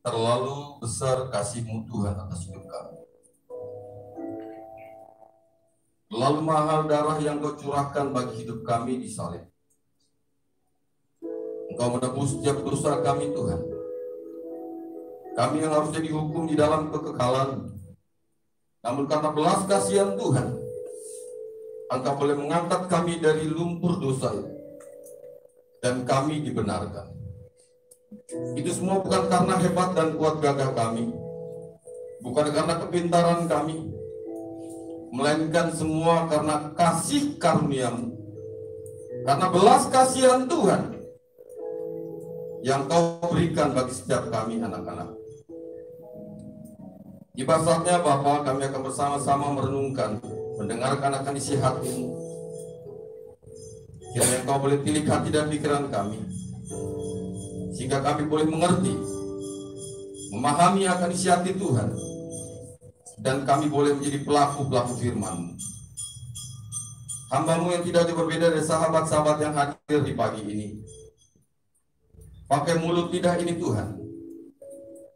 terlalu besar kasih-Mu Tuhan atas hidup kami. Terlalu mahal darah yang Kau curahkan bagi hidup kami di salib. Engkau menebus setiap dosa kami, Tuhan. Kami yang harusnya dihukum di dalam kekekalan, namun karena belas kasihan Tuhan, Engkau boleh mengangkat kami dari lumpur dosa itu, dan kami dibenarkan. Itu semua bukan karena hebat dan kuat gagah kami, bukan karena kepintaran kami, melainkan semua karena kasih karunia-Mu, karena belas kasihan Tuhan yang Kau berikan bagi setiap kami anak-anak. Tiba saatnya Bapa, kami akan bersama-sama merenungkan, mendengarkan akan isi hati-Mu. Kiranya Kau boleh pilih hati dan pikiran kami, sehingga kami boleh mengerti, memahami akan isi hati Tuhan, dan kami boleh menjadi pelaku-pelaku firman-Mu. Hamba-Mu yang tidak jauh berbeda dari sahabat-sahabat yang hadir di pagi ini. Pakai mulut lidah ini Tuhan,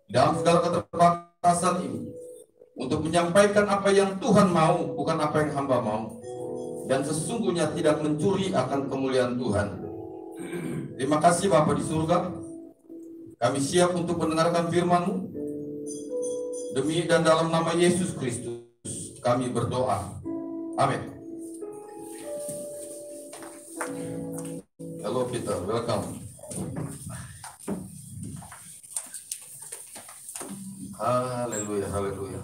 dalam segala keterbatasan ini, untuk menyampaikan apa yang Tuhan mau, bukan apa yang hamba mau, dan sesungguhnya tidak mencuri akan kemuliaan Tuhan. Terima kasih Bapa di surga, kami siap untuk mendengarkan firman-Mu. Demi dan dalam nama Yesus Kristus kami berdoa. Amin. Halo Peter, welcome. Haleluya, haleluya.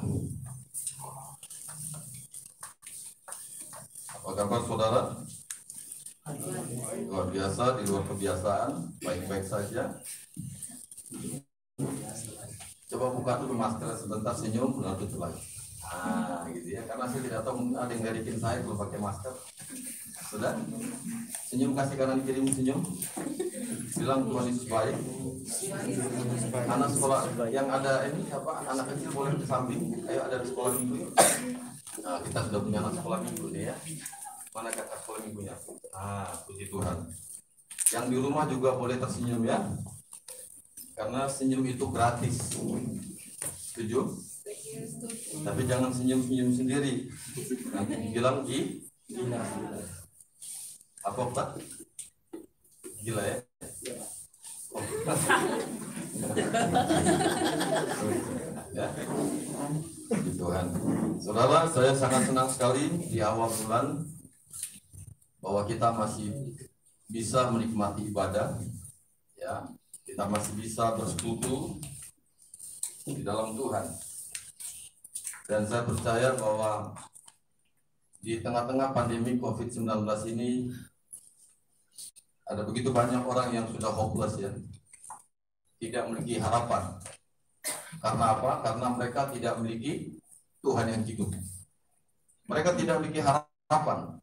Apa kabar saudara? Luar biasa, di luar kebiasaan, baik-baik saja. Coba buka dulu masker sebentar, senyum, lalu tutup lagi. Gitu ya, karena saya tidak tahu mungkin ada yang ngerikin saya belum pakai masker. Sudah? Senyum, kasih kanan kirimu senyum. Bilang Tuhan Yesus baik. Anak sekolah yang ada ini apa? Anak kecil boleh ke samping. Ayo, ada sekolah minggu. Nah, kita sudah punya anak sekolah minggu nih ya. Mana kakak sekolah minggunya? Puji Tuhan. Yang di rumah juga boleh tersenyum ya. Karena senyum itu gratis. Setuju? Tapi jangan senyum-senyum sendiri. Nanti bilang gila. Apa Pak? Gila ya? Ya. Puji Tuhan. Saudara, saya sangat senang sekali di awal bulan bahwa kita masih bisa menikmati ibadah, ya, kita masih bisa bersekutu di dalam Tuhan. Dan saya percaya bahwa di tengah-tengah pandemi COVID-19 ini ada begitu banyak orang yang sudah hopeless ya, tidak memiliki harapan. Karena apa? Karena mereka tidak memiliki Tuhan yang hidup. Mereka tidak memiliki harapan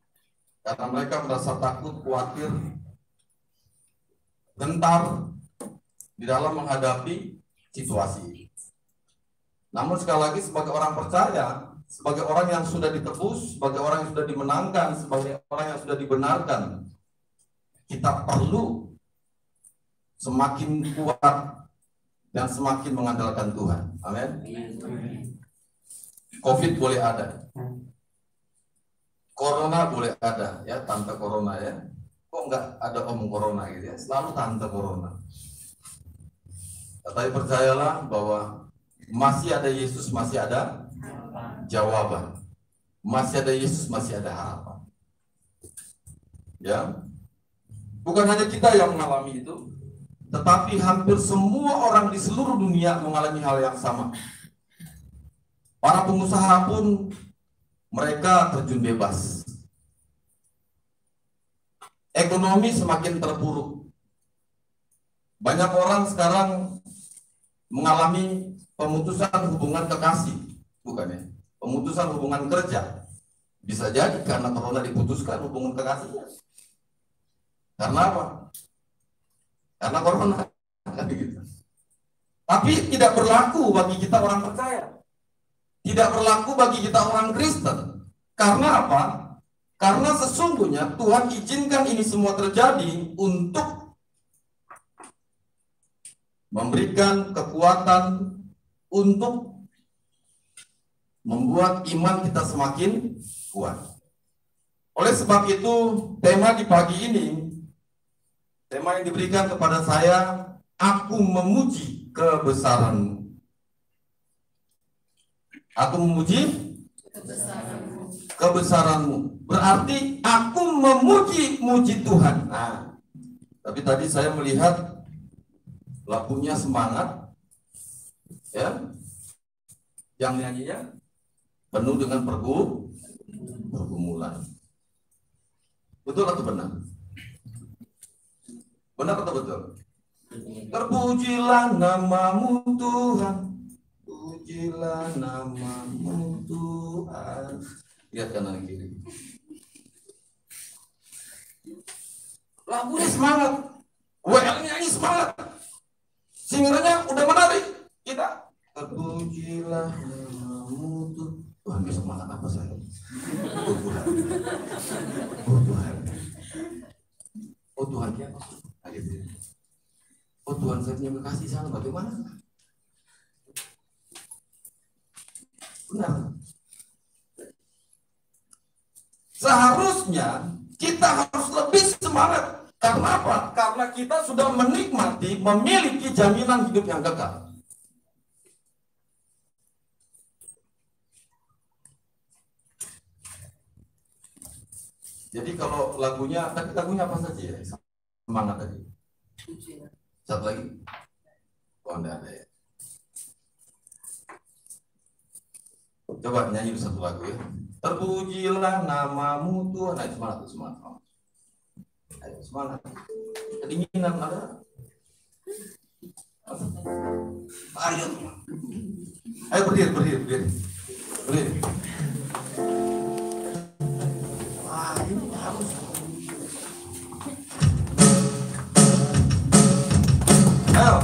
karena mereka merasa takut, khawatir, gentar di dalam menghadapi situasi. Namun sekali lagi, sebagai orang percaya, sebagai orang yang sudah ditebus, sebagai orang yang sudah dimenangkan, sebagai orang yang sudah dibenarkan, kita perlu semakin kuat dan semakin mengandalkan Tuhan. Amin. COVID boleh ada, Corona boleh ada, ya, tante Corona ya. Kok nggak ada om Corona gitu ya? Selalu tante Corona. Tapi percayalah bahwa masih ada Yesus, masih ada jawaban. Masih ada Yesus, masih ada harapan. Ya. Bukan hanya kita yang mengalami itu, tetapi hampir semua orang di seluruh dunia mengalami hal yang sama. Para pengusaha pun mereka terjun bebas. Ekonomi semakin terpuruk. Banyak orang sekarang mengalami pemutusan hubungan kekasih, bukan ya? Pemutusan hubungan kerja. Bisa jadi karena corona diputuskan hubungan kekasihnya. Karena apa? Karena corona. Gitu. Tapi tidak berlaku bagi kita orang percaya. Tidak berlaku bagi kita orang Kristen. Karena apa? Karena sesungguhnya Tuhan izinkan ini semua terjadi untuk memberikan kekuatan untuk membuat iman kita semakin kuat. Oleh sebab itu, tema di pagi ini, tema yang diberikan kepada saya, aku memuji kebesaran-Mu. Aku memuji kebesaran-Mu. Berarti aku memuji Tuhan. Nah, tapi tadi saya melihat lagunya semangat, ya, yang nyanyinya penuh dengan pergumulan. Betul atau benar? Benar atau betul? Terpujilah nama-Mu Tuhan, pujilah nama-Mu Tuhan. Lihat kanan kiri. Lagunya semangat, WL-nya ini semangat, singernya udah menarik. Kita terpujilah nama-Mu Tuhan. Tuhan besok makan apa saya? Oh Tuhan. Oh Tuhan. Oh Tuhan ya. Oh Tuhan, saya punya kekasih sana, bagaimana? Benar. Seharusnya kita harus lebih semangat. Karena apa? Karena kita sudah menikmati, memiliki jaminan hidup yang kekal. Jadi kalau lagunya apa saja ya? Semangat tadi. Satu lagi. Oh, enggak ada ya. Coba nyanyi satu lagu ya. Terpujilah nama-Mu Tuhan. Ayo semangat. Ayo semangat. Kedinginan ada. Ayo berdiri. Wah, ini harus. Ayo.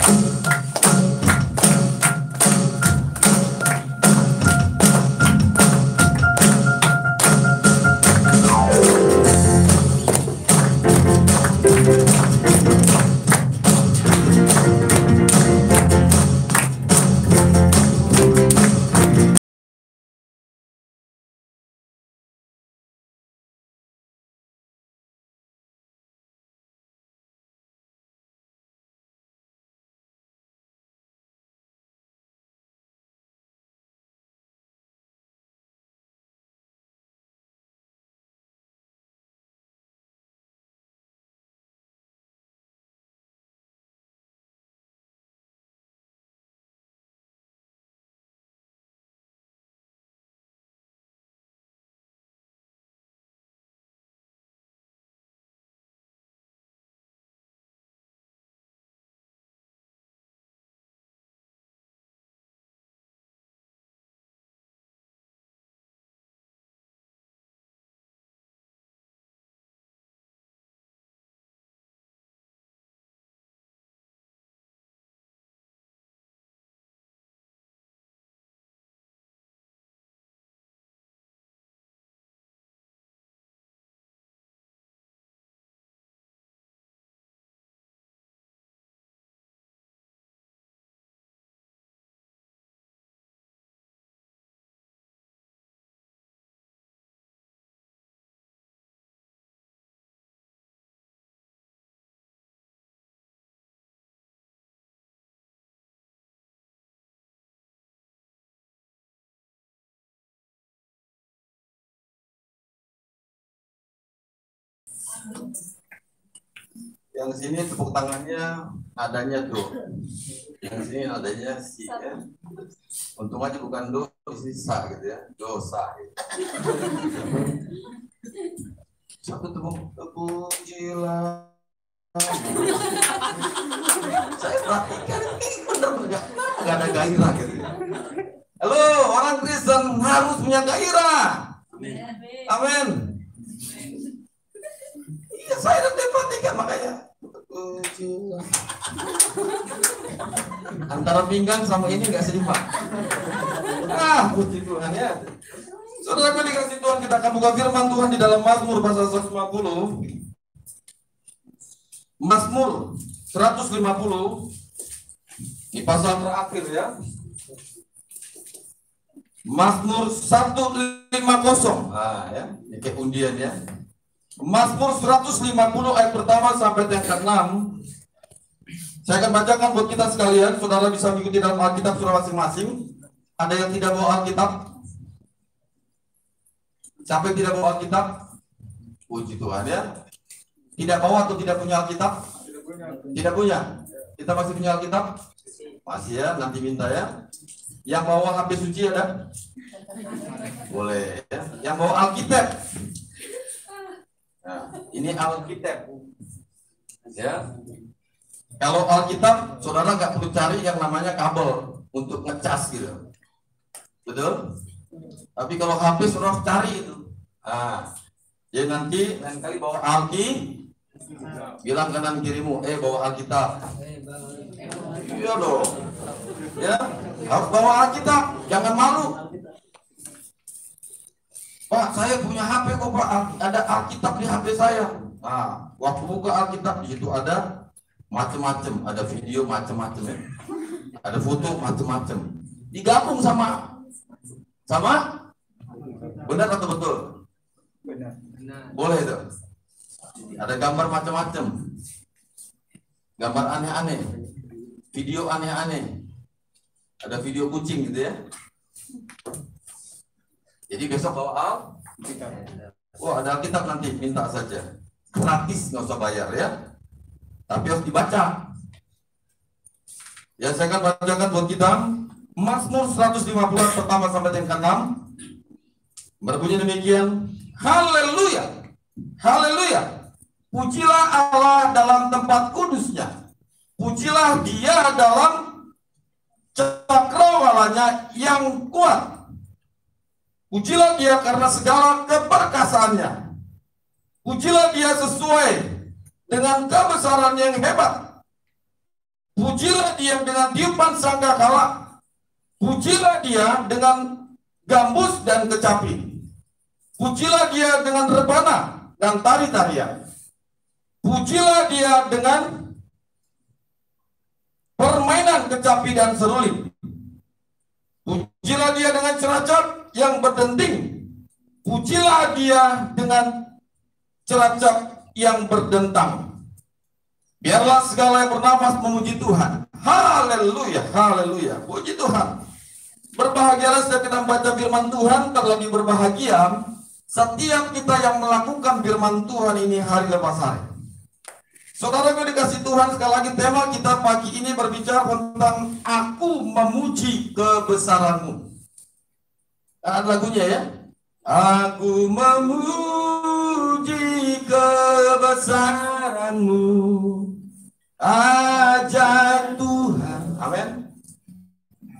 Yang sini tepuk tangannya adanya do, yang sini adanya si ya. Untung aja bukan do, isi sa gitu ya, dosa. Gitu. Satu tepuk jilat. Saya perhatikan ini benar nggak ada gairah gitu. Halo, orang Kristen harus punya gairah. Amin. Iya, saya udah perhatikan makanya. Antara pinggang sama ini nggak seimbang. Puji Tuhan ya. Saudara dikasih Tuhan, kita akan buka firman Tuhan di dalam Mazmur pasal 150. Mazmur 150 Ini pasal terakhir ya. Mazmur 150. Nah, ya, ini kayak undian ya. Mazmur 150 ayat pertama sampai yang ke-6. Saya akan bacakan buat kita sekalian. Saudara bisa mengikuti dalam Alkitab saudara masing-masing. Ada yang tidak bawa Alkitab? Siapa yang tidak bawa Alkitab? Puji Tuhan ya. Tidak bawa atau tidak punya Alkitab? Tidak punya. Kita masih punya Alkitab? Masih ya, nanti minta ya. Yang bawa HP suci ada? Boleh ya. Yang bawa Alkitab? Nah, ini Alkitab. Ya. Kalau Alkitab, saudara nggak perlu cari yang namanya kabel untuk ngecas gitu. Betul? Tapi kalau HP saudara cari itu. Nah, jadi nanti lain kali bawa bilang kanan kirimu, bawa Alkitab. Iya dong. Ya, harus bawa Alkitab, jangan malu. Pak, saya punya HP kok Pak, ada Alkitab di HP saya. Nah, waktu buka Alkitab di situ ada macam-macam, ada video macam-macam ya. Ada foto macam-macam. Digabung sama benar atau betul? Benar. Boleh itu. Ada gambar macam-macam. Gambar aneh-aneh. Video aneh-aneh. Ada video kucing gitu ya. Jadi besok bawa ada Alkitab nanti, minta saja. Gratis, nggak usah bayar ya. Tapi harus dibaca. Ya, saya akan bacakan buat kita Mazmur 150 pertama sampai yang ke-6. Berbunyi demikian. Haleluya. Haleluya. Pujilah Allah dalam tempat kudusnya. Pujilah Dia dalam cakrawalanya yang kuat. Pujilah Dia karena segala keperkasaannya. Pujilah Dia sesuai dengan kebesaran yang hebat. Pujilah Dia dengan tiupan sangkakala. Pujilah Dia dengan gambus dan kecapi. Pujilah Dia dengan rebana dan tari-tarian. Pujilah Dia dengan permainan kecapi dan seruling. Pujilah Dia dengan ceracap yang berdenting. Pujilah Dia dengan ceracap yang berdentang. Biarlah segala yang bernafas memuji Tuhan. Haleluya, haleluya. Puji Tuhan. Berbahagialah setiap kita membaca firman Tuhan, terlebih berbahagia setiap kita yang melakukan firman Tuhan ini hari lepas hari. Saudara yang dikasih Tuhan, sekali lagi tema kita pagi ini berbicara tentang aku memuji kebesaran-Mu. Ada lagunya ya. Aku memuji kebesaran-Mu, ajaib Tuhan. Amin.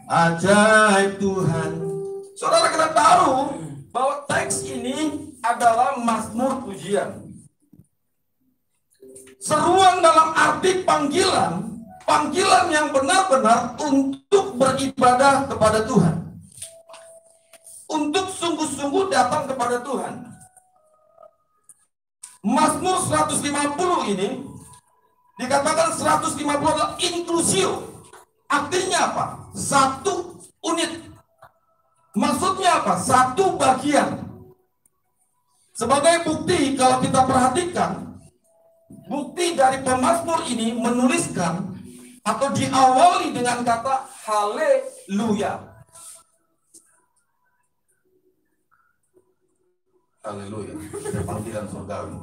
Ajaib Tuhan. Saudara, kita tahu bahwa teks ini adalah mazmur pujian. Seruan dalam arti panggilan yang benar-benar untuk beribadah kepada Tuhan. Untuk sungguh-sungguh datang kepada Tuhan. Mazmur 150 ini dikatakan 150 adalah inklusio. Artinya apa? Satu unit. Maksudnya apa? Satu bagian. Sebagai bukti, kalau kita perhatikan, bukti dari pemazmur ini menuliskan atau diawali dengan kata haleluya. Haleluya. Ada panggilan surgawi.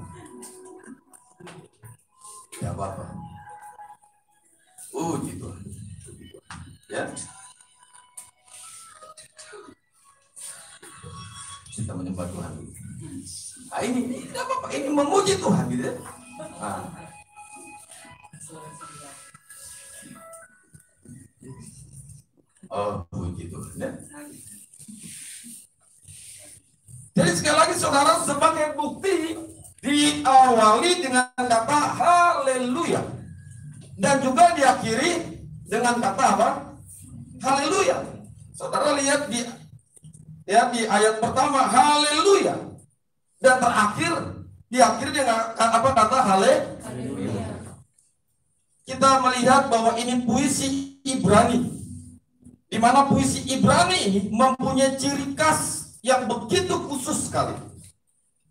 Ya Bapak. Gitu. Ya. Kita menyembah Tuhan. Nah, ini apa? Ini memuji Tuhan gitu ya. Nah. Puji Tuhan ya. Jadi sekali lagi saudara, sebagai bukti diawali dengan kata haleluya dan juga diakhiri dengan kata apa? Haleluya. Saudara lihat di ayat pertama haleluya dan terakhir diakhiri dengan apa? Kata haleluya. kita melihat bahwa ini puisi Ibrani, di mana puisi Ibrani ini mempunyai ciri khas yang begitu khusus sekali,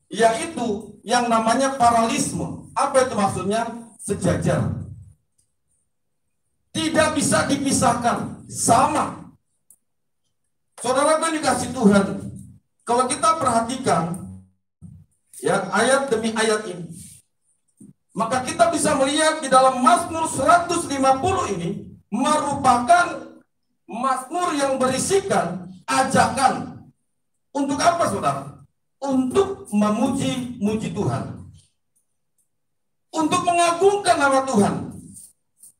yaitu yang namanya paralelisme. Apa itu maksudnya? Sejajar, tidak bisa dipisahkan, sama. Saudara yang dikasih Tuhan, kalau kita perhatikan ya ayat demi ayat ini, maka kita bisa melihat di dalam Mazmur 150 ini merupakan Mazmur yang berisikan ajakan. Untuk apa, saudara? Untuk memuji Tuhan, untuk mengagungkan nama Tuhan.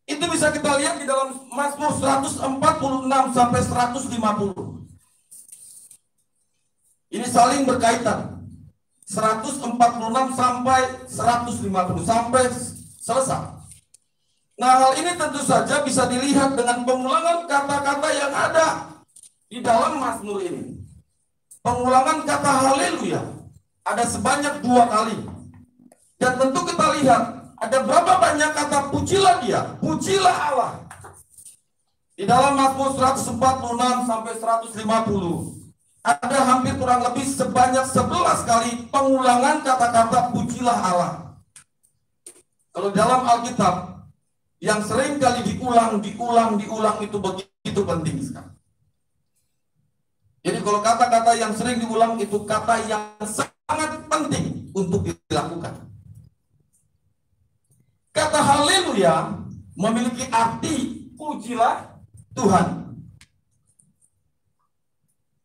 Itu bisa kita lihat di dalam Mazmur 146 sampai 150. Ini saling berkaitan. 146 sampai 150 sampai selesai. Nah, hal ini tentu saja bisa dilihat dengan pengulangan kata-kata yang ada di dalam Mazmur ini. Pengulangan kata haleluya ada sebanyak 2 kali. Dan tentu kita lihat ada berapa banyak kata pujilah dia, pujilah Allah. Di dalam Mazmur 146 sampai 150 ada hampir kurang lebih sebanyak 11 kali pengulangan kata-kata pujilah Allah. Kalau dalam Alkitab yang sering kali diulang itu begitu penting sekali. Jadi kalau kata-kata yang sering diulang itu kata yang sangat penting untuk dilakukan. Kata haleluya memiliki arti pujilah Tuhan.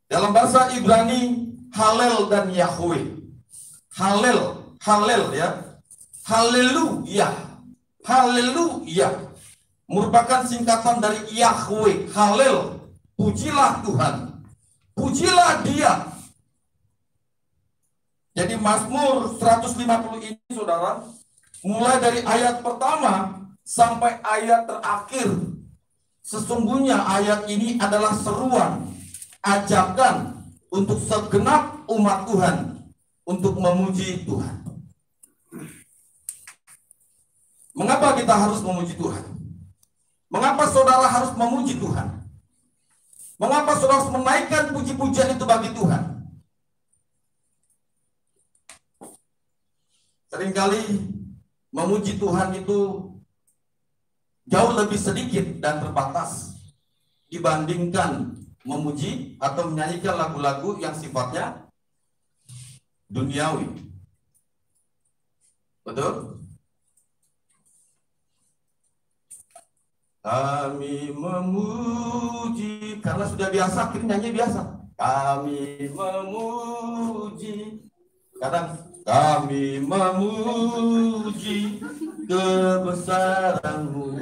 Dalam bahasa Ibrani, Halel dan Yahweh. Halel ya. Haleluya. Haleluya merupakan singkatan dari Yahweh. Halel, pujilah Tuhan. Pujilah Dia. Jadi Mazmur 150 ini, saudara, mulai dari ayat pertama sampai ayat terakhir, sesungguhnya ayat ini adalah seruan, ajakan untuk segenap umat Tuhan untuk memuji Tuhan. Mengapa kita harus memuji Tuhan? Mengapa saudara harus memuji Tuhan? Mengapa saudara harus menaikkan puji-pujian itu bagi Tuhan? Seringkali memuji Tuhan itu jauh lebih sedikit dan terbatas dibandingkan memuji atau menyanyikan lagu-lagu yang sifatnya duniawi. Betul? Kami memuji karena sudah biasa, kita nyanyi biasa. Kami memuji, kadang kami memuji kebesaran-Mu.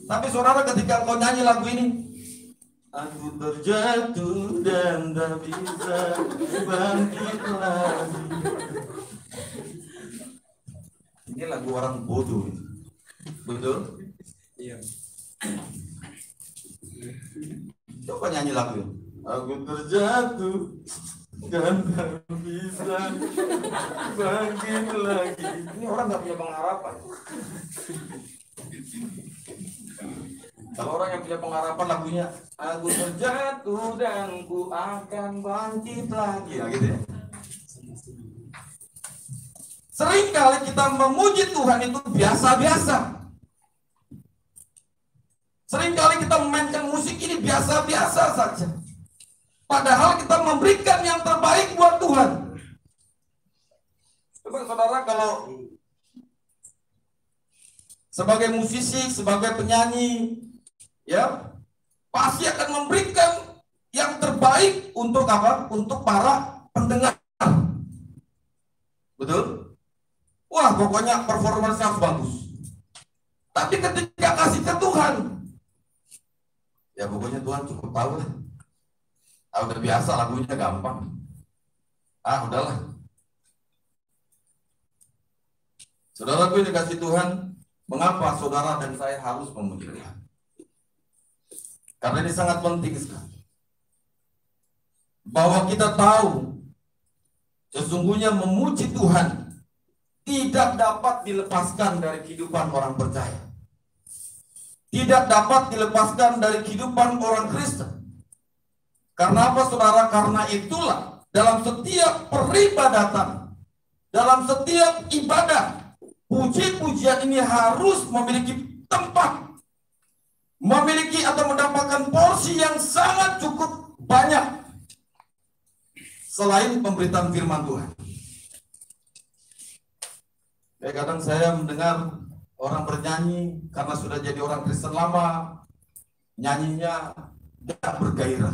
Tapi saudara, ketika engkau nyanyi lagu ini, aku terjatuh dan tak bisa bangkit lagi. Ini lagu orang bodoh. Betul? Iya. Coba nyanyi lagu ini. Aku terjatuh dan tak bisa bangkit lagi. Ini orang nggak punya pengharapan. Kalau orang yang punya pengharapan lagunya, aku terjatuh dan ku akan bangkit lagi. Nah, gitu ya. Seringkali kita memuji Tuhan itu biasa-biasa. Seringkali kita memainkan musik ini biasa-biasa saja. Padahal kita memberikan yang terbaik buat Tuhan. Coba saudara, kalau sebagai musisi, sebagai penyanyi, ya pasti akan memberikan yang terbaik untuk apa? Untuk para pendengar. Betul? Wah, pokoknya performance harus bagus. Tapi ketika kasih ke Tuhan, ya pokoknya Tuhan cukup tahu lah. Udah biasa lagunya gampang. Udahlah. Saudara gue dikasih Tuhan, mengapa saudara dan saya harus memuji Tuhan? Karena ini sangat penting sekali. Bahwa kita tahu sesungguhnya memuji Tuhan tidak dapat dilepaskan dari kehidupan orang percaya. Tidak dapat dilepaskan dari kehidupan orang Kristen. Karena apa, saudara? Karena itulah dalam setiap peribadatan, dalam setiap ibadah, puji-pujian ini harus memiliki tempat, memiliki atau mendapatkan porsi yang sangat cukup banyak selain pemberitaan firman Tuhan. Kadang saya mendengar orang bernyanyi karena sudah jadi orang Kristen lama, nyanyinya gak bergairah,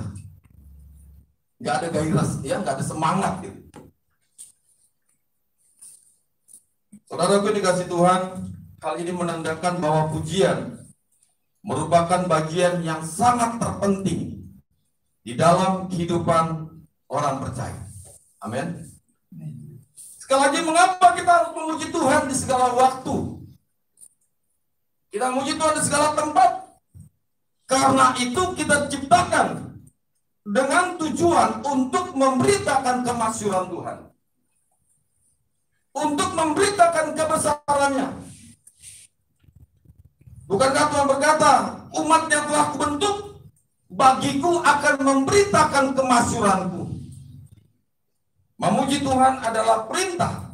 gak ada gairah, ya gak ada semangat gitu. Saudaraku dikasih Tuhan, hal ini menandakan bahwa pujian merupakan bagian yang sangat terpenting di dalam kehidupan orang percaya. Amin. Sekali lagi, mengapa kita harus memuji Tuhan di segala waktu? Kita memuji Tuhan di segala tempat. Karena itu kita ciptakan dengan tujuan untuk memberitakan kemasyhuran Tuhan, untuk memberitakan kebesarannya. Bukankah Tuhan berkata, umat yang telah kubentuk, bagiku akan memberitakan kemasyhuranku. Memuji Tuhan adalah perintah.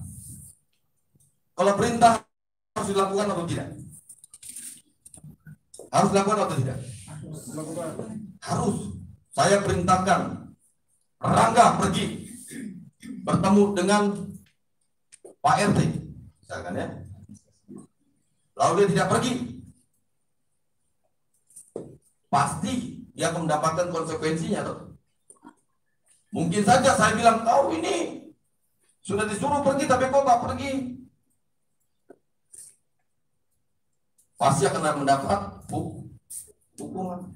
Kalau perintah harus dilakukan atau tidak? Harus dilakukan atau tidak? Harus. Saya perintahkan Rangga pergi bertemu dengan Pak RT, misalkan ya. Lalu dia tidak pergi, pasti dia akan mendapatkan konsekuensinya tuh. Mungkin saja saya bilang, kau ini sudah disuruh pergi tapi kau tak pergi, pasti akan mendapat hukuman.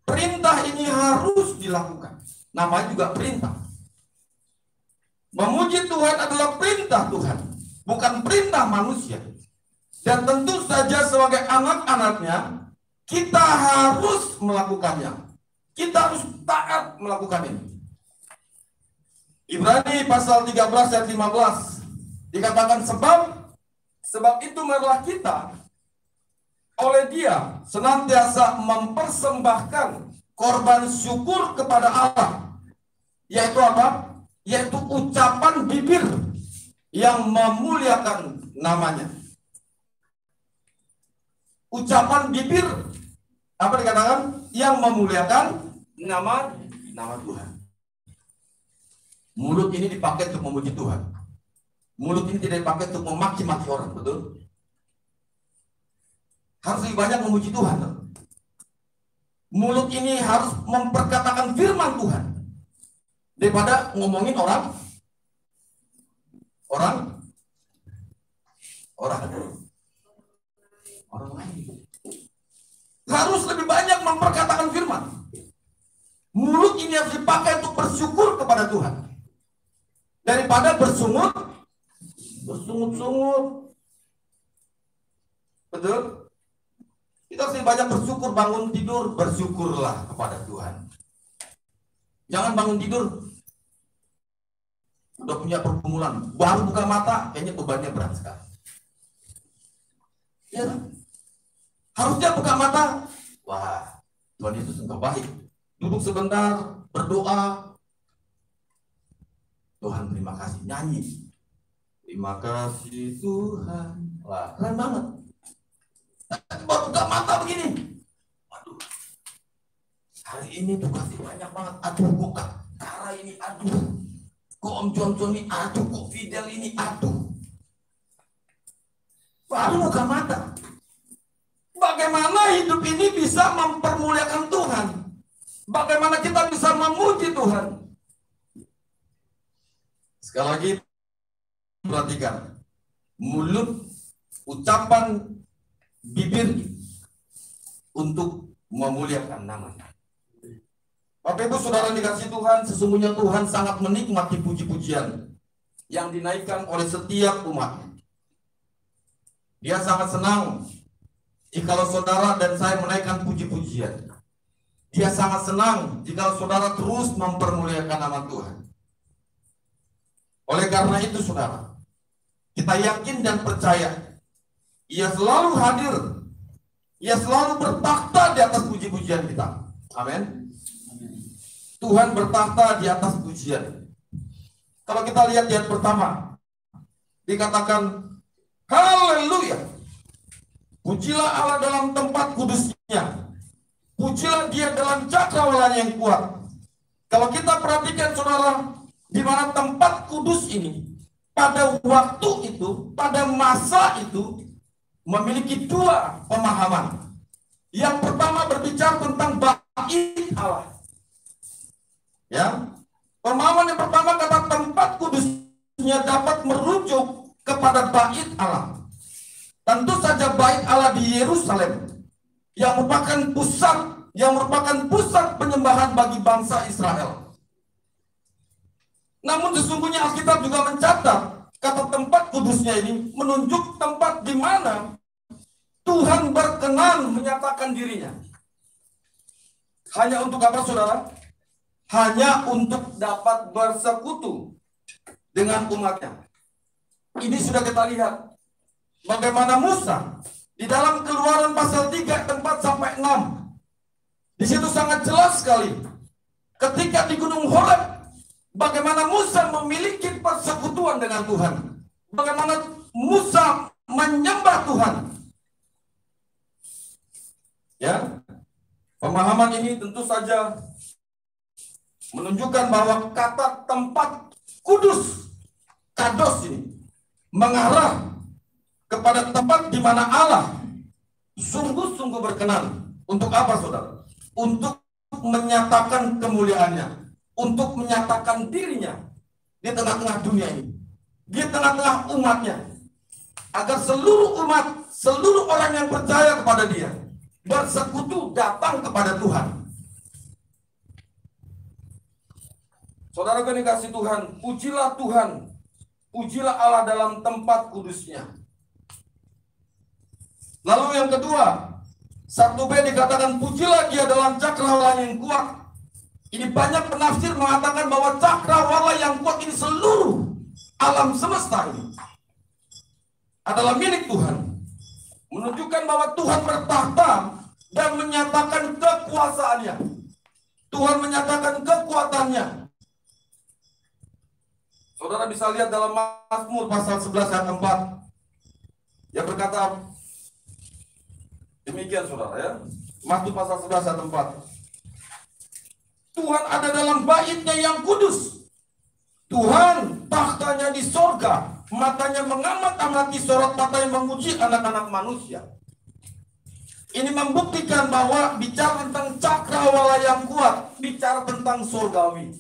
Perintah ini harus dilakukan. Namanya juga perintah. Memuji Tuhan adalah perintah Tuhan, bukan perintah manusia. Dan tentu saja sebagai anak-anaknya, kita harus melakukannya. Kita harus taat melakukan ini. Ibrani pasal 13 ayat 15 dikatakan, sebab itu marilah kita oleh Dia senantiasa mempersembahkan korban syukur kepada Allah, yaitu apa? Yaitu ucapan bibir yang memuliakan namanya. Ucapan bibir apa dikatakan? Yang memuliakan nama Tuhan. Mulut ini dipakai untuk memuji Tuhan. Mulut ini tidak dipakai untuk memaki-maki orang, betul? Harus lebih banyak memuji Tuhan. Mulut ini harus memperkatakan firman Tuhan daripada ngomongin orang lain. Harus lebih banyak memperkatakan firman. Mulut ini harus dipakai untuk bersyukur kepada Tuhan daripada bersungut-sungut. Betul? Kita harus lebih banyak bersyukur. Bangun tidur, bersyukurlah kepada Tuhan. Jangan bangun tidur udah punya pergumulan, baru buka mata kayaknya bebannya berat sekali. Ya, harusnya buka mata, wah, Tuhan Yesus engkau baik. Duduk sebentar, berdoa. Tuhan terima kasih, nyanyi. Terima kasih Tuhan. Wah, keren banget. Baru buka mata begini. Waduh, hari ini tuh kasih banyak banget. Aduh, kok Kara ini, aduh. Kok Om Johnson ini, aduh. Kok Fidel ini, aduh. Baru buka mata. Bagaimana hidup ini bisa mempermuliakan Tuhan? Bagaimana kita bisa memuji Tuhan? Sekali lagi, perhatikan. Mulut, ucapan bibir untuk memuliakan namanya. Bapak Ibu Saudara dikasih Tuhan, sesungguhnya Tuhan sangat menikmati puji-pujian yang dinaikkan oleh setiap umatnya. Dia sangat senang jika saudara dan saya menaikkan puji-pujian. Dia sangat senang jika saudara terus mempermuliakan nama Tuhan. Oleh karena itu saudara, Kita yakin dan percaya Ia selalu hadir, Ia selalu bertakhta di atas puji-pujian kita. Amin. Tuhan bertakhta di atas pujian. Kalau kita lihat di ayat pertama, dikatakan haleluya, pujilah Allah dalam tempat kudusnya, pujilah Dia dalam cakrawalanya yang kuat. Kalau kita perhatikan saudara, di mana tempat kudus ini pada waktu itu, pada masa itu memiliki dua pemahaman. Yang pertama berbicara tentang bait Allah. Ya, pemahaman yang pertama kata tempat kudusnya dapat merujuk kepada bait Allah. Tentu saja bait Allah di Yerusalem yang merupakan pusat penyembahan bagi bangsa Israel. Namun sesungguhnya Alkitab juga mencatat kata tempat kudusnya ini menunjuk tempat di mana Tuhan berkenan menyatakan dirinya. Hanya untuk apa saudara? Hanya untuk dapat bersekutu dengan umatnya. Ini sudah kita lihat bagaimana Musa di dalam Keluaran pasal 3 tempat sampai 6. Di situ sangat jelas sekali ketika di Gunung Horeb bagaimana Musa memiliki persekutuan dengan Tuhan. Bagaimana Musa menyembah Tuhan. Ya, pemahaman ini tentu saja menunjukkan bahwa kata tempat kudus, kados ini mengarah kepada tempat di mana Allah sungguh-sungguh berkenan. Untuk apa saudara? Untuk menyatakan kemuliaannya, untuk menyatakan dirinya di tengah-tengah dunia ini, di tengah-tengah umatnya, agar seluruh umat, seluruh orang yang percaya kepada Dia bersekutu datang kepada Tuhan. Saudara yang dikasihi Tuhan, pujilah Tuhan, pujilah Allah dalam tempat kudusnya. Lalu yang kedua, 1b dikatakan pujilah Dia dalam cakrawala yang kuat. Ini banyak penafsir mengatakan bahwa cakrawala yang kuat ini seluruh alam semesta ini adalah milik Tuhan. Menunjukkan bahwa Tuhan bertakhta dan menyatakan kekuasaannya. Tuhan menyatakan kekuatannya. Saudara bisa lihat dalam Mazmur pasal 11 ayat 4. Yang berkata demikian saudara ya. Mazmur pasal 11 ayat 4. Tuhan ada dalam bait-Nya yang kudus. Tuhan takhtanya di sorga, matanya mengamat-amati sorot mata yang memuji anak-anak manusia. Ini membuktikan bahwa bicara tentang cakrawala yang kuat, bicara tentang surgawi.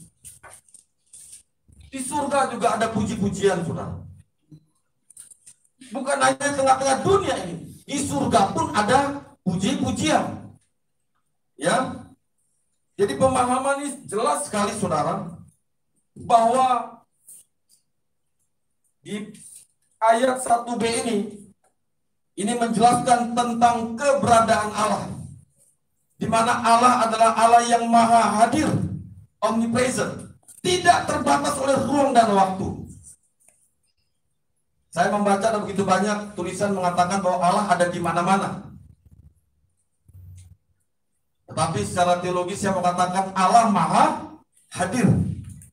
Di surga juga ada puji-pujian, saudara. Bukan hanya tengah-tengah dunia ini, di surga pun ada puji-pujian. Ya, jadi pemahaman ini jelas sekali, saudara, bahwa di ayat 1b ini menjelaskan tentang keberadaan Allah, di mana Allah adalah Allah yang maha hadir, omnipresent, tidak terbatas oleh ruang dan waktu. Saya membaca ada begitu banyak tulisan mengatakan bahwa Allah ada di mana-mana. Tetapi secara teologis saya mengatakan Allah maha hadir.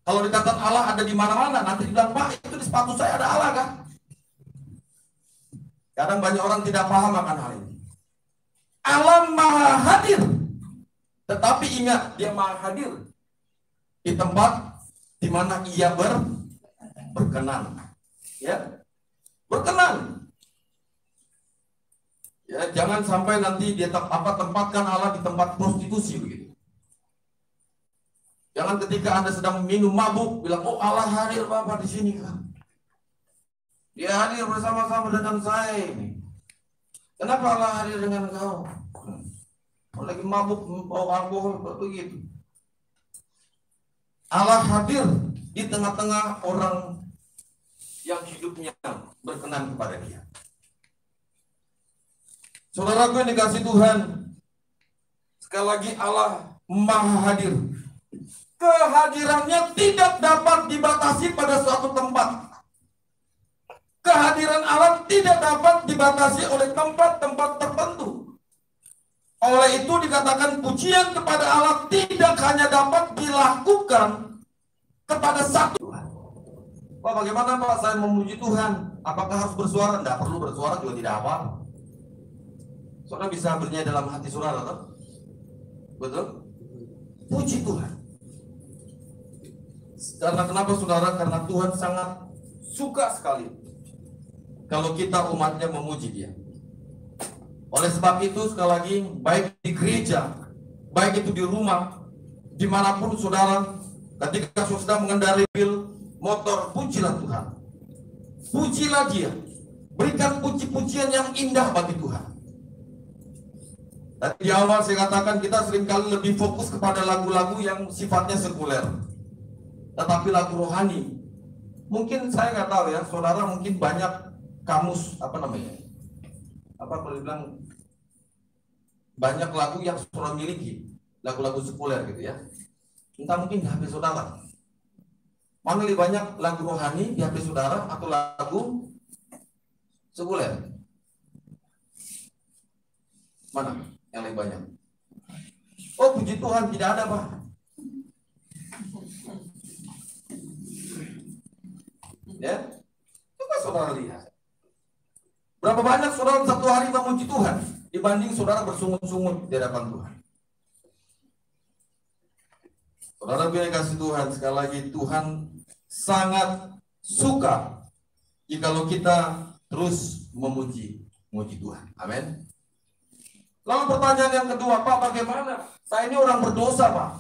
Kalau dikatakan Allah ada di mana-mana, nanti dibilang, Pak, itu di sepatu saya ada Allah kan? Kadang banyak orang tidak paham akan hal ini. Allah maha hadir. Tetapi ingat, Dia maha hadir di tempat di mana Ia berkenan. Ya, berkenan. Ya, jangan sampai nanti dia tempatkan Allah di tempat prostitusi begitu. Jangan ketika Anda sedang minum mabuk bilang, oh Allah hadir Bapak di sini kan. Dia hadir bersama-sama dengan saya ini. Kenapa Allah hadir dengan kau? Lagi mabuk bawa alkohol begitu. Allah hadir di tengah-tengah orang yang hidupnya berkenan kepada Dia. Saudaraku yang dikasihi Tuhan, sekali lagi Allah maha hadir. Kehadirannya tidak dapat dibatasi pada suatu tempat. kehadiran Allah tidak dapat dibatasi oleh tempat-tempat tertentu. Oleh itu dikatakan pujian kepada Allah tidak hanya dapat dilakukan kepada satu Tuhan. Pak, bagaimana Pak saya memuji Tuhan? Apakah harus bersuara? Tidak perlu bersuara juga tidak apa-apa. Saudara bisa bernyanyi dalam hati saudara, tak? Betul? Puji Tuhan. Karena kenapa saudara? Karena Tuhan sangat suka sekali kalau kita umatnya memuji Dia. Oleh sebab itu sekali lagi, baik di gereja, baik itu di rumah, dimanapun saudara, ketika saudara mengendarai motor, pujilah Tuhan. Pujilah Dia. Berikan puji-pujian yang indah bagi Tuhan. Tadi di awal saya katakan kita seringkali lebih fokus kepada lagu-lagu yang sifatnya sekuler. Tetapi lagu rohani, mungkin saya nggak tahu ya, saudara mungkin banyak kamus, kalau dibilang banyak lagu yang saudara miliki, lagu-lagu sekuler gitu ya. Entah mungkin di HP saudara. Mana lebih banyak lagu rohani di HP saudara atau lagu sekuler? Mana yang lebih banyak? Oh, puji Tuhan, tidak ada, Pak. Ya, coba saudara lihat. Berapa banyak saudara satu hari memuji Tuhan dibanding saudara bersungut-sungut di hadapan Tuhan. Saudara yang kasih Tuhan, sekali lagi Tuhan sangat suka jikalau kita terus memuji Tuhan. Amin. Lalu pertanyaan yang kedua, Pak, bagaimana? Saya ini orang berdosa, Pak.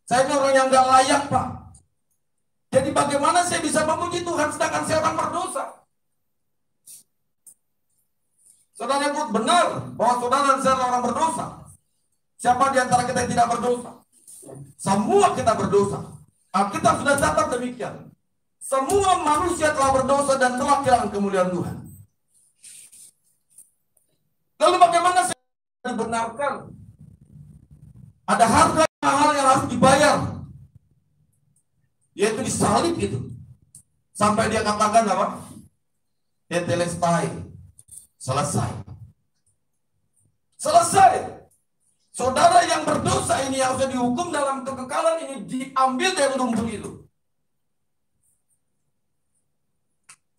Saya ini orang yang gak layak, Pak. Jadi bagaimana saya bisa memuji Tuhan sedangkan saya orang berdosa? Saudara yang benar bahwa saudara dan saya orang berdosa. Siapa di antara kita yang tidak berdosa? Semua kita berdosa. Alkitab sudah catat demikian. Semua manusia telah berdosa dan telah kehilangan kemuliaan Tuhan. Lalu bagaimana saya dibenarkan? Ada harga mahal yang harus dibayar, yaitu disalib itu. Sampai dia katakan apa? Tetelestai. Selesai. Saudara yang berdosa ini yang sudah dihukum dalam kekekalan ini diambil dari lumpur itu.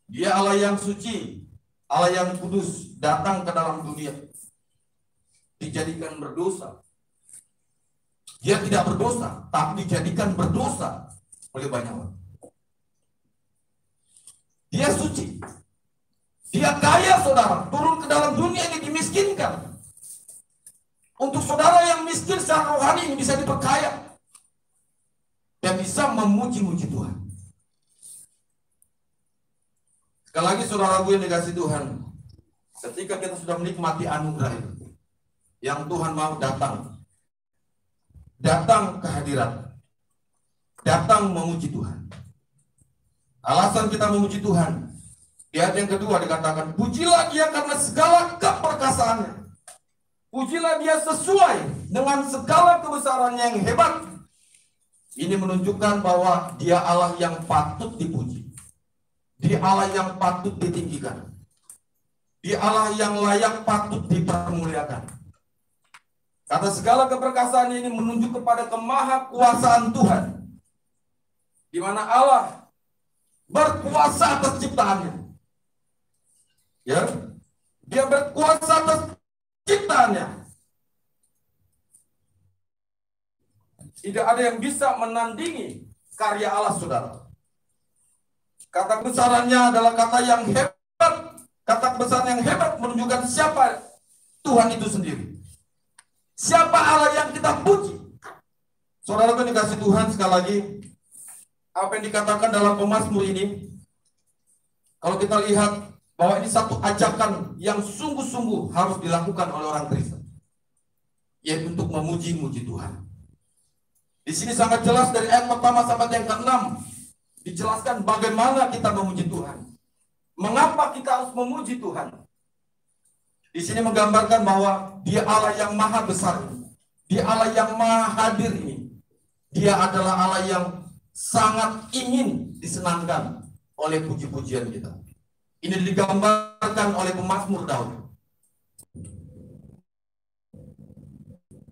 Dia Allah yang suci, Allah yang kudus datang ke dalam dunia, dijadikan berdosa. Dia tidak berdosa, tapi dijadikan berdosa oleh banyak orang. Dia suci, dia kaya, saudara, turun ke dalam dunia ini dimiskinkan. Untuk saudara yang miskin secara rohani ini bisa diperkaya dan bisa memuji-muji Tuhan. Sekali lagi saudaraku yang dikasih Tuhan, ketika kita sudah menikmati anugerah itu, yang Tuhan mau datang kehadiran, datang memuji Tuhan. Alasan kita memuji Tuhan, di ayat yang kedua dikatakan, pujilah Dia karena segala keperkasaannya. Pujilah Dia sesuai dengan segala kebesarannya yang hebat. Ini menunjukkan bahwa Dia Allah yang patut dipuji. Dia Allah yang patut ditinggikan. Dia Allah yang layak patut dipermuliakan. Kata segala keperkasaan ini menunjuk kepada kemahakuasaan Tuhan, di mana Allah berkuasa atas ciptaannya. Ya, Dia berkuasa atas ciptaannya. Tidak ada yang bisa menandingi karya Allah, saudara. Kata kebesarannya adalah kata yang hebat. Kata kebesaran yang hebat menunjukkan siapa Tuhan itu sendiri. Siapa Allah yang kita puji. Saudara yang dikasih Tuhan, sekali lagi, apa yang dikatakan dalam Pemazmur ini, kalau kita lihat bahwa ini satu ajakan yang sungguh-sungguh harus dilakukan oleh orang Kristen, yaitu untuk memuji-muji Tuhan. Di sini sangat jelas dari ayat pertama sampai yang ke-6 dijelaskan bagaimana kita memuji Tuhan. Mengapa kita harus memuji Tuhan? Di sini menggambarkan bahwa Dia Allah yang maha besar ini. Dia Allah yang maha hadir ini. Dia adalah Allah yang sangat ingin disenangkan, oleh puji-pujian kita. Ini digambarkan oleh pemazmur Daud.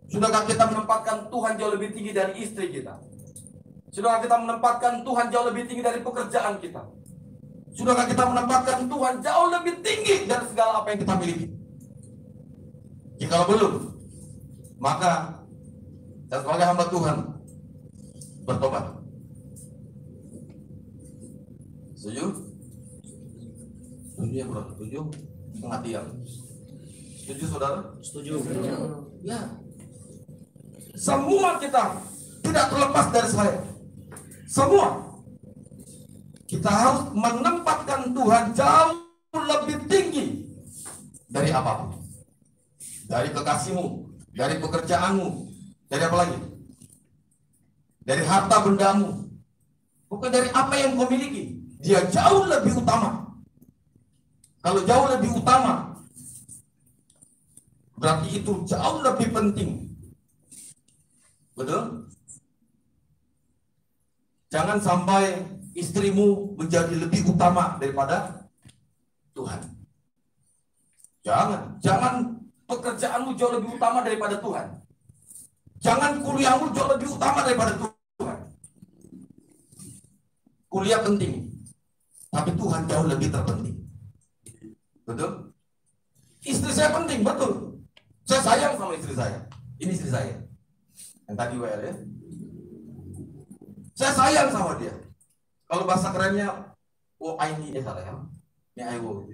Sudahkah kita menempatkan Tuhan jauh lebih tinggi dari istri kita? Sudahkah kita menempatkan Tuhan jauh lebih tinggi dari pekerjaan kita? Sudahkah kita menempatkan Tuhan jauh lebih tinggi dari segala apa yang kita miliki? Jika belum, maka saya sebagai hamba Tuhan bertobat. Setuju? Setuju ya bro? Setuju? Setengah tiang. Setuju saudara? Setuju. Ya. Semua kita tidak terlepas dari saya. Semua kita harus menempatkan Tuhan jauh lebih tinggi dari apapun. Dari kekasihmu, dari pekerjaanmu, dari apa lagi? Dari harta bendamu. Bukan dari apa yang kau miliki. Dia jauh lebih utama. Kalau jauh lebih utama, berarti itu jauh lebih penting. Betul? Jangan sampai istrimu menjadi lebih utama daripada Tuhan. Jangan pekerjaanmu jauh lebih utama daripada Tuhan. Jangan kuliahmu jauh lebih utama daripada Tuhan. Kuliah penting, tapi Tuhan jauh lebih terpenting. Betul? Istri saya penting, betul. Saya sayang sama istri saya. Ini istri saya. Yang tadi WL ya. Saya sayang sama dia. Kalau bahasa kerennya, oh I need ya salah ya. Ini I will.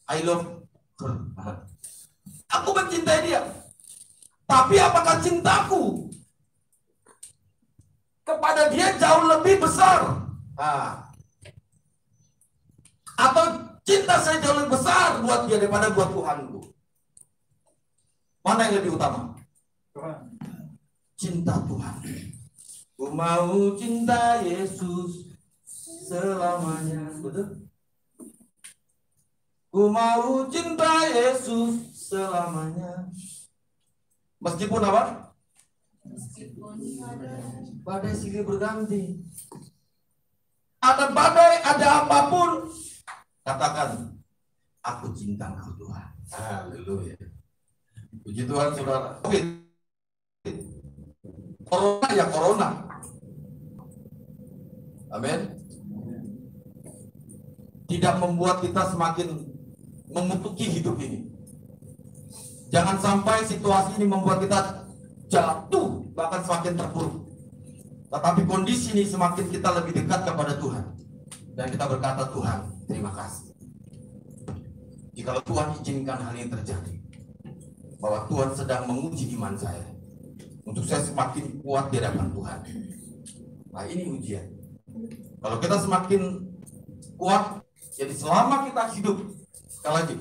I love her. Aku mencintai dia. Tapi apakah cintaku kepada dia jauh lebih besar? Atau cinta saya jauh lebih besar buat dia daripada buat Tuhanku? Mana yang lebih utama? Cinta Tuhan. Ku mau cinta Yesus selamanya. Betul? Ku mau cinta Yesus selamanya. Meskipun apa? Meskipun badai silih berganti. Ada badai, ada apapun. Katakan, aku cinta Engkau Tuhan. Haleluya. Puji Tuhan saudara. Corona ya corona. Amin. Tidak membuat kita semakin memutuki hidup ini. Jangan sampai situasi ini membuat kita jatuh, bahkan semakin terpuruk. Tetapi kondisi ini semakin kita lebih dekat kepada Tuhan. Dan kita berkata, Tuhan, terima kasih. Jikalau Tuhan izinkan hal ini terjadi, bahwa Tuhan sedang menguji iman saya, untuk saya semakin kuat di hadapan Tuhan. Nah ini ujian. Kalau kita semakin kuat, jadi selama kita hidup, sekali lagi,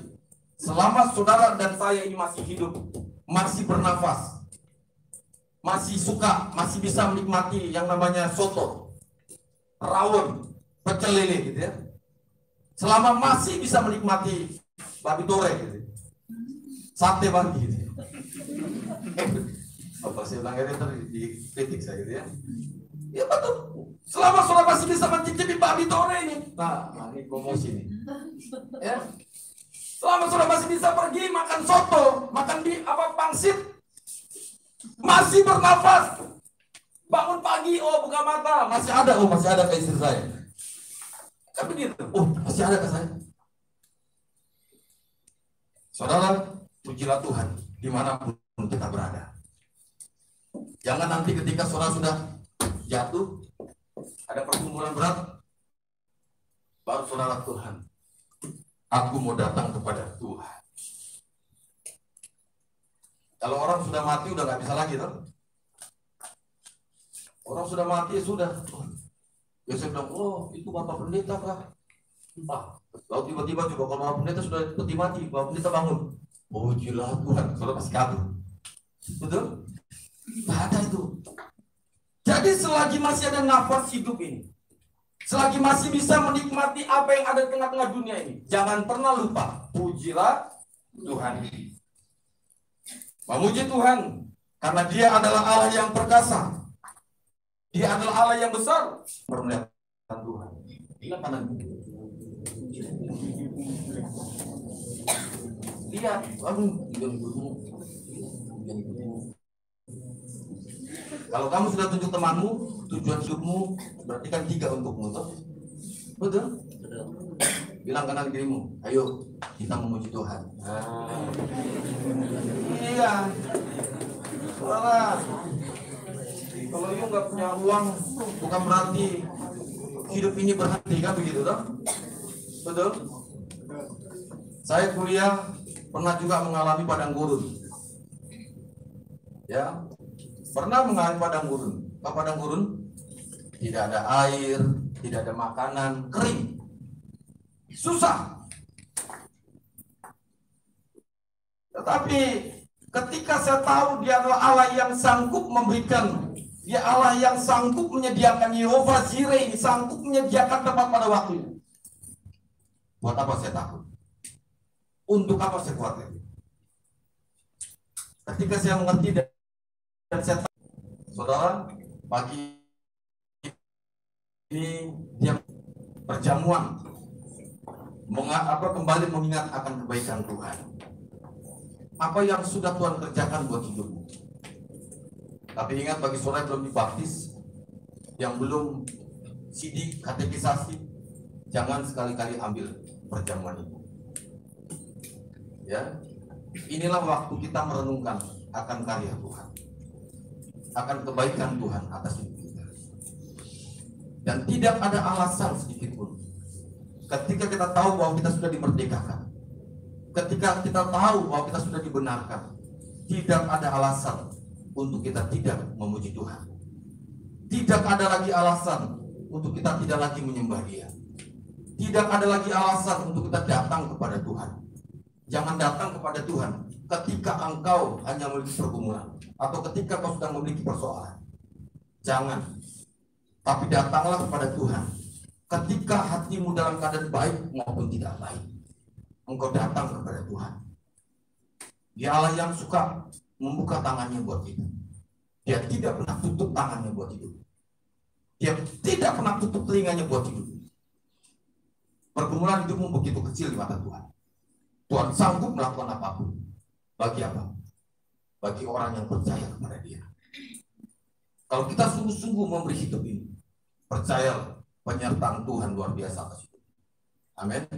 selama saudara dan saya ini masih hidup, masih bernafas, masih suka, masih bisa menikmati yang namanya soto, rawon, pecel lele gitu ya. Selama masih bisa menikmati babi tore gitu. Sate pagi gitu. Apa sih bilang di kritik saya gitu ya. Ya betul. Selama saudara masih bisa mencicipi babi tore ini. Nah, ini promosi nih. Ya. Selama saudara masih bisa pergi makan soto, makan di pangsit, masih bernafas, bangun pagi, oh buka mata, masih ada ke istri saya. Kan begitu, masih ada ke saya. Saudara, pujilah Tuhan dimanapun kita berada. Jangan nanti ketika saudara sudah jatuh, ada pergumulan berat, baru saudara, Tuhan, aku mau datang kepada Tuhan. Kalau orang sudah mati udah nggak bisa lagi, toh? Orang sudah mati sudah. Biasanya bilang, oh itu Bapak Pendeta kah? Lalu tiba-tiba juga kalau Bapak Pendeta sudah mati, Bapak Pendeta bangun. Oh gila Tuhan, saudara masih kabur. Betul? Tidak ada itu. Jadi selagi masih ada nafas hidup ini, selagi masih bisa menikmati apa yang ada di tengah-tengah dunia ini, jangan pernah lupa, pujilah Tuhan. Memuji Tuhan, karena Dia adalah Allah yang perkasa. Dia adalah Allah yang besar. Permuliakan Tuhan. Lihat kanan. Lihat, aduh, jangan ikutmu. Kalau kamu sudah tunjuk temanmu, tujuan hidupmu, berarti kan 3 untukmu, toh? Betul? Bilang kanan kirimu, ayo kita memuji Tuhan. Iya. Saudara, kalau you nggak punya uang, bukan berarti hidup ini berhenti, kan begitu, toh? Betul? Saya kuliah pernah juga mengalami padang gurun. Ya, pernah mengalami padang gurun. Apa padang gurun? Tidak ada air, tidak ada makanan, kering, susah. Tetapi ketika saya tahu Dia adalah Allah yang sanggup memberikan, Dia Allah yang sanggup menyediakan, Yehova Jireh, sanggup menyediakan tempat pada waktunya. Buat apa saya takut? Untuk apa saya khawatir? Ketika saya mengerti dan saya tahu, saudara, pagi ini dia perjamuan kembali mengingat akan kebaikan Tuhan. Apa yang sudah Tuhan kerjakan buat hidupmu. Tapi ingat, bagi saudara yang belum dibaptis, yang belum sidik katekisasi, jangan sekali-kali ambil perjamuan ini. Ya, inilah waktu kita merenungkan akan karya Tuhan, akan kebaikan Tuhan atas hidup kita. Dan tidak ada alasan sedikit pun ketika kita tahu bahwa kita sudah dimerdekakan, ketika kita tahu bahwa kita sudah dibenarkan, tidak ada alasan untuk kita tidak memuji Tuhan. Tidak ada lagi alasan untuk kita tidak lagi menyembah Dia. Tidak ada lagi alasan untuk kita datang kepada Tuhan. Jangan datang kepada Tuhan ketika engkau hanya memiliki pergumulan atau ketika kau sedang memiliki persoalan. Jangan. Tapi datanglah kepada Tuhan ketika hatimu dalam keadaan baik maupun tidak baik. Engkau datang kepada Tuhan. Dia Allah yang suka membuka tangannya buat kita. Dia tidak pernah tutup tangannya buat hidup. Dia tidak pernah tutup telinganya buat hidup. Pergumulan hidupmu begitu kecil di mata Tuhan. Tuhan sanggup melakukan apapun. Bagi apa? Bagi orang yang percaya kepada Dia. Kalau kita sungguh-sungguh memberi hidup ini, percayalah, penyertaan Tuhan luar biasa atas hidup. Amin.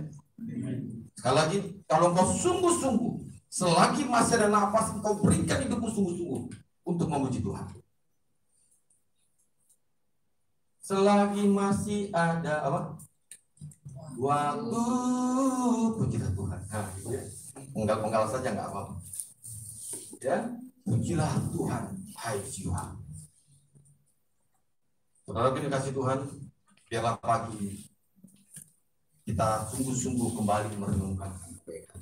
Sekali lagi, kalau engkau sungguh-sungguh, selagi masih ada nafas, engkau berikan hidupmu sungguh-sungguh untuk memuji Tuhan. Selagi masih ada apa? Waktu, pujilah Tuhan. Nah, gitu ya. Penggal saja nggak apa-apa. Ya, pujilah Tuhan, hai jiwa. Saudara dikasih Tuhan, biarlah pagi kita sungguh-sungguh kembali merenungkan kebaikan